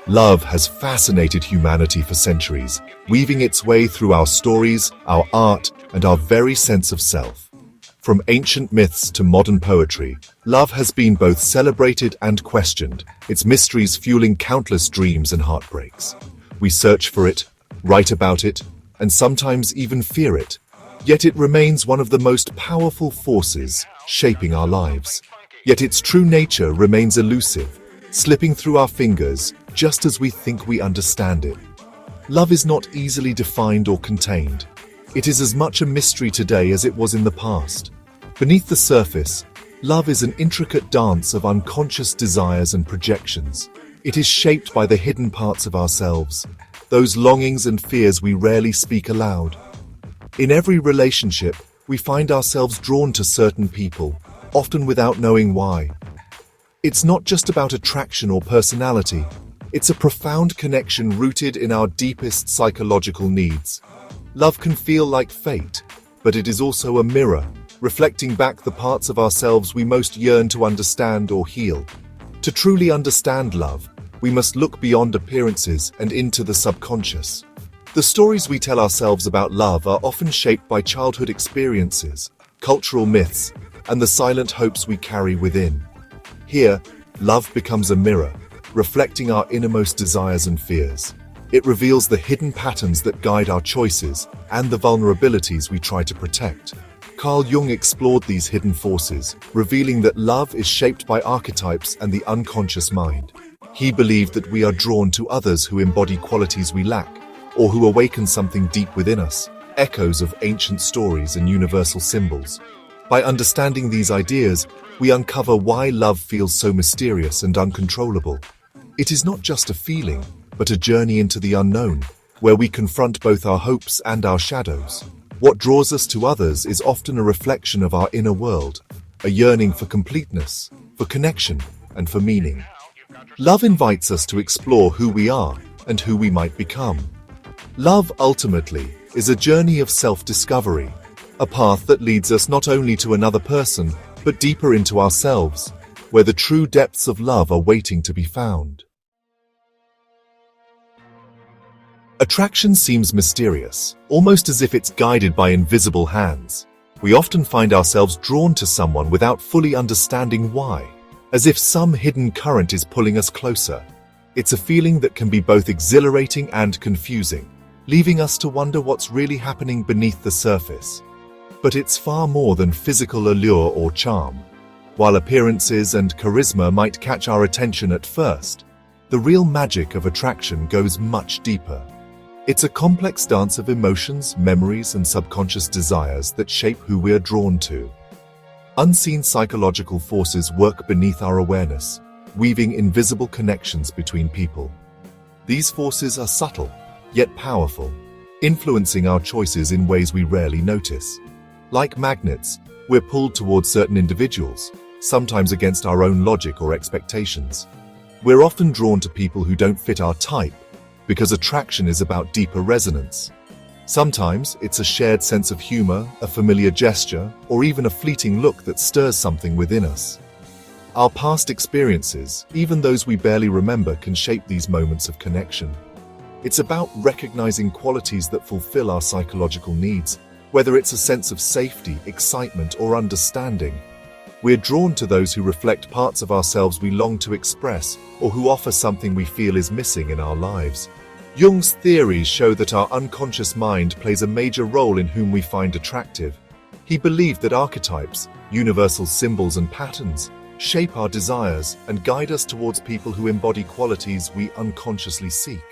Love has fascinated humanity for centuries, weaving its way through our stories, our art, and our very sense of self. From ancient myths to modern poetry, love has been both celebrated and questioned, its mysteries fueling countless dreams and heartbreaks. We search for it, write about it, and sometimes even fear it. Yet it remains one of the most powerful forces shaping our lives. Yet its true nature remains elusive, slipping through our fingers just as we think we understand it. Love is not easily defined or contained. It is as much a mystery today as it was in the past. Beneath the surface, love is an intricate dance of unconscious desires and projections. It is shaped by the hidden parts of ourselves, those longings and fears we rarely speak aloud. In every relationship, we find ourselves drawn to certain people, often without knowing why. It's not just about attraction or personality. It's a profound connection rooted in our deepest psychological needs. Love can feel like fate, but it is also a mirror, reflecting back the parts of ourselves we most yearn to understand or heal. To truly understand love, we must look beyond appearances and into the subconscious. The stories we tell ourselves about love are often shaped by childhood experiences, cultural myths, and the silent hopes we carry within. Here, love becomes a mirror, reflecting our innermost desires and fears. It reveals the hidden patterns that guide our choices and the vulnerabilities we try to protect. Carl Jung explored these hidden forces, revealing that love is shaped by archetypes and the unconscious mind. He believed that we are drawn to others who embody qualities we lack, or who awaken something deep within us, echoes of ancient stories and universal symbols. By understanding these ideas, we uncover why love feels so mysterious and uncontrollable. It is not just a feeling, but a journey into the unknown, where we confront both our hopes and our shadows. What draws us to others is often a reflection of our inner world, a yearning for completeness, for connection, and for meaning. Love invites us to explore who we are and who we might become. Love, ultimately, is a journey of self-discovery, a path that leads us not only to another person, but deeper into ourselves, where the true depths of love are waiting to be found. Attraction seems mysterious, almost as if it's guided by invisible hands. We often find ourselves drawn to someone without fully understanding why, as if some hidden current is pulling us closer. It's a feeling that can be both exhilarating and confusing, leaving us to wonder what's really happening beneath the surface. But it's far more than physical allure or charm. While appearances and charisma might catch our attention at first, the real magic of attraction goes much deeper. It's a complex dance of emotions, memories, and subconscious desires that shape who we are drawn to. Unseen psychological forces work beneath our awareness, weaving invisible connections between people. These forces are subtle, yet powerful, influencing our choices in ways we rarely notice. Like magnets, we're pulled towards certain individuals, sometimes against our own logic or expectations. We're often drawn to people who don't fit our type, because attraction is about deeper resonance. Sometimes it's a shared sense of humor, a familiar gesture, or even a fleeting look that stirs something within us. Our past experiences, even those we barely remember, can shape these moments of connection. It's about recognizing qualities that fulfill our psychological needs, whether it's a sense of safety, excitement, or understanding. We're drawn to those who reflect parts of ourselves we long to express, or who offer something we feel is missing in our lives. Jung's theories show that our unconscious mind plays a major role in whom we find attractive. He believed that archetypes, universal symbols and patterns, shape our desires and guide us towards people who embody qualities we unconsciously seek.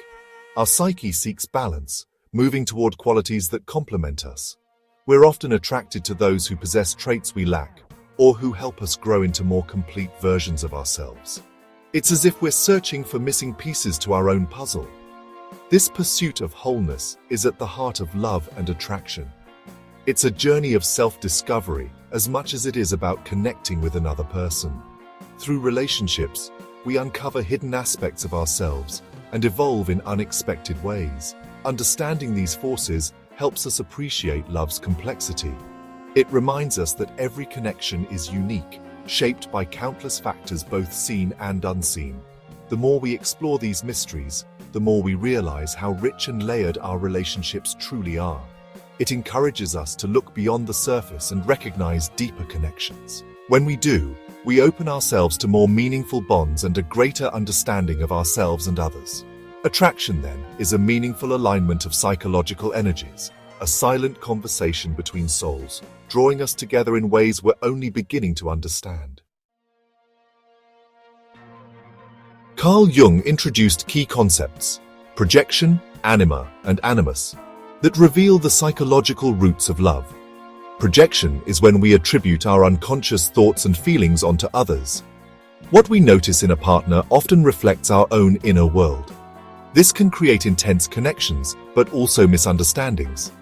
Our psyche seeks balance, moving toward qualities that complement us. We're often attracted to those who possess traits we lack, or who help us grow into more complete versions of ourselves. It's as if we're searching for missing pieces to our own puzzle. This pursuit of wholeness is at the heart of love and attraction. It's a journey of self-discovery as much as it is about connecting with another person. Through relationships, we uncover hidden aspects of ourselves and evolve in unexpected ways. Understanding these forces helps us appreciate love's complexity. It reminds us that every connection is unique, shaped by countless factors both seen and unseen. The more we explore these mysteries, the more we realize how rich and layered our relationships truly are. It encourages us to look beyond the surface and recognize deeper connections. When we do, we open ourselves to more meaningful bonds and a greater understanding of ourselves and others. Attraction, then, is a meaningful alignment of psychological energies, a silent conversation between souls, drawing us together in ways we're only beginning to understand. Carl Jung introduced key concepts, projection, anima, and animus, that reveal the psychological roots of love. Projection is when we attribute our unconscious thoughts and feelings onto others. What we notice in a partner often reflects our own inner world. This can create intense connections, but also misunderstandings.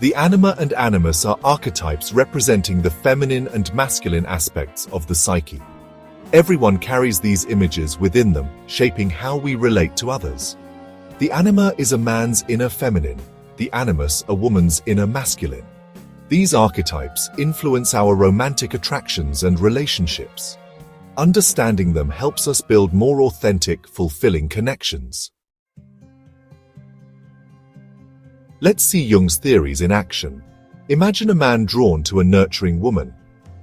The anima and animus are archetypes representing the feminine and masculine aspects of the psyche. Everyone carries these images within them, shaping how we relate to others. The anima is a man's inner feminine, the animus a woman's inner masculine. These archetypes influence our romantic attractions and relationships. Understanding them helps us build more authentic, fulfilling connections. Let's see Jung's theories in action. Imagine a man drawn to a nurturing woman.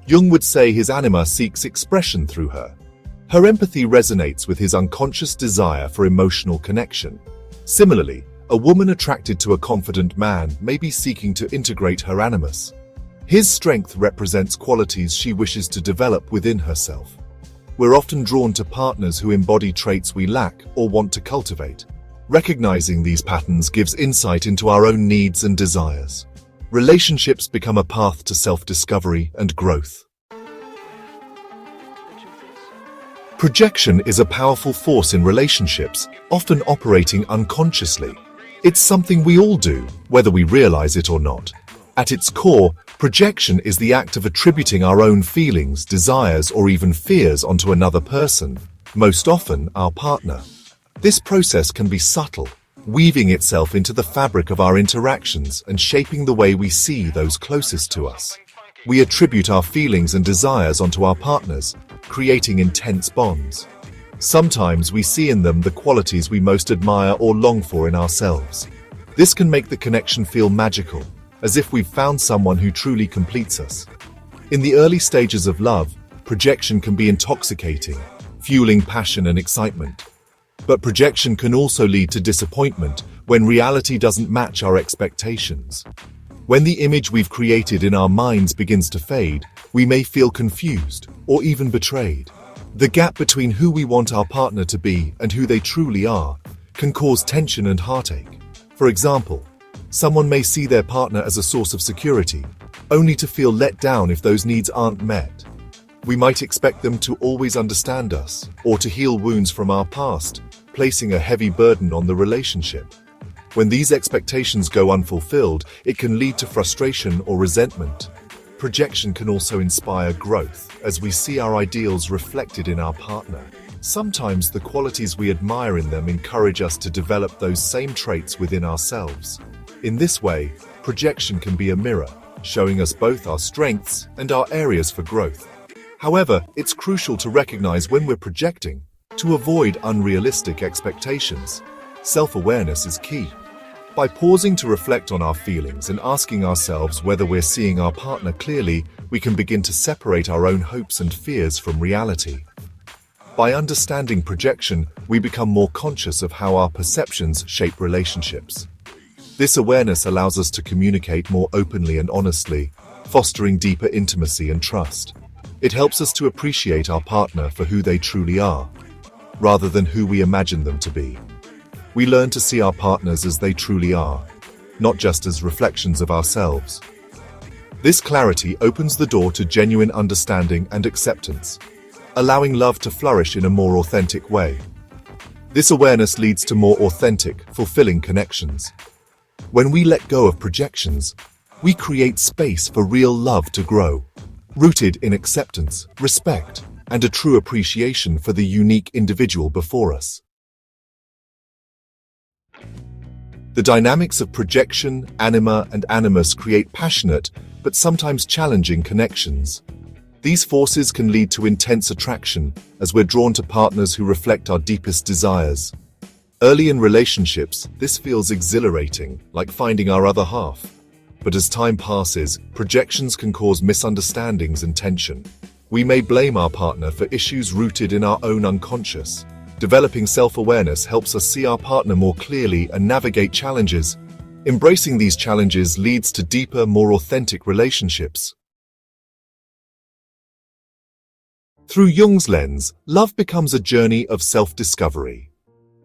Jung would say his anima seeks expression through her. Her empathy resonates with his unconscious desire for emotional connection. Similarly, a woman attracted to a confident man may be seeking to integrate her animus. His strength represents qualities she wishes to develop within herself. We're often drawn to partners who embody traits we lack or want to cultivate. Recognizing these patterns gives insight into our own needs and desires. Relationships become a path to self-discovery and growth. Projection is a powerful force in relationships, often operating unconsciously. It's something we all do, whether we realize it or not. At its core, projection is the act of attributing our own feelings, desires, or even fears onto another person, most often our partner. This process can be subtle, weaving itself into the fabric of our interactions and shaping the way we see those closest to us. We attribute our feelings and desires onto our partners, creating intense bonds. Sometimes we see in them the qualities we most admire or long for in ourselves. This can make the connection feel magical, as if we've found someone who truly completes us. In the early stages of love, projection can be intoxicating, fueling passion and excitement. But projection can also lead to disappointment when reality doesn't match our expectations. When the image we've created in our minds begins to fade, we may feel confused or even betrayed. The gap between who we want our partner to be and who they truly are can cause tension and heartache. For example, someone may see their partner as a source of security, only to feel let down if those needs aren't met. We might expect them to always understand us or to heal wounds from our past, placing a heavy burden on the relationship. When these expectations go unfulfilled, it can lead to frustration or resentment. Projection can also inspire growth, as we see our ideals reflected in our partner. Sometimes the qualities we admire in them encourage us to develop those same traits within ourselves. In this way, projection can be a mirror, showing us both our strengths and our areas for growth. However, it's crucial to recognize when we're projecting, to avoid unrealistic expectations. Self-awareness is key. By pausing to reflect on our feelings and asking ourselves whether we're seeing our partner clearly, we can begin to separate our own hopes and fears from reality. By understanding projection, we become more conscious of how our perceptions shape relationships. This awareness allows us to communicate more openly and honestly, fostering deeper intimacy and trust. It helps us to appreciate our partner for who they truly are, rather than who we imagine them to be. We learn to see our partners as they truly are, not just as reflections of ourselves. This clarity opens the door to genuine understanding and acceptance, allowing love to flourish in a more authentic way. This awareness leads to more authentic, fulfilling connections. When we let go of projections, we create space for real love to grow, rooted in acceptance, respect, and a true appreciation for the unique individual before us. The dynamics of projection, anima, and animus create passionate, but sometimes challenging connections. These forces can lead to intense attraction, as we're drawn to partners who reflect our deepest desires. Early in relationships, this feels exhilarating, like finding our other half. But as time passes, projections can cause misunderstandings and tension. We may blame our partner for issues rooted in our own unconscious. Developing self-awareness helps us see our partner more clearly and navigate challenges. Embracing these challenges leads to deeper, more authentic relationships. Through Jung's lens, love becomes a journey of self-discovery.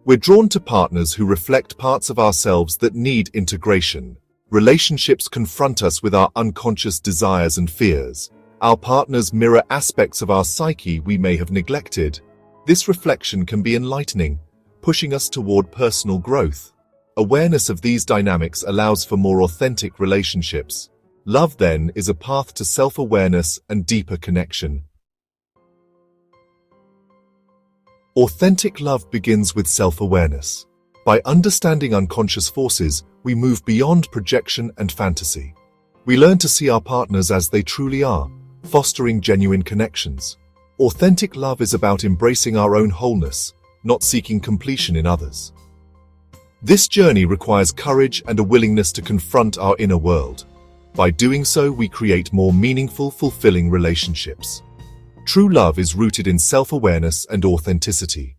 We're drawn to partners who reflect parts of ourselves that need integration. Relationships confront us with our unconscious desires and fears. Our partners mirror aspects of our psyche we may have neglected. This reflection can be enlightening, pushing us toward personal growth. Awareness of these dynamics allows for more authentic relationships. Love, then, is a path to self-awareness and deeper connection. Authentic love begins with self-awareness. By understanding unconscious forces, we move beyond projection and fantasy. We learn to see our partners as they truly are, fostering genuine connections. Authentic love is about embracing our own wholeness, not seeking completion in others. This journey requires courage and a willingness to confront our inner world. By doing so, we create more meaningful, fulfilling relationships. True love is rooted in self-awareness and authenticity.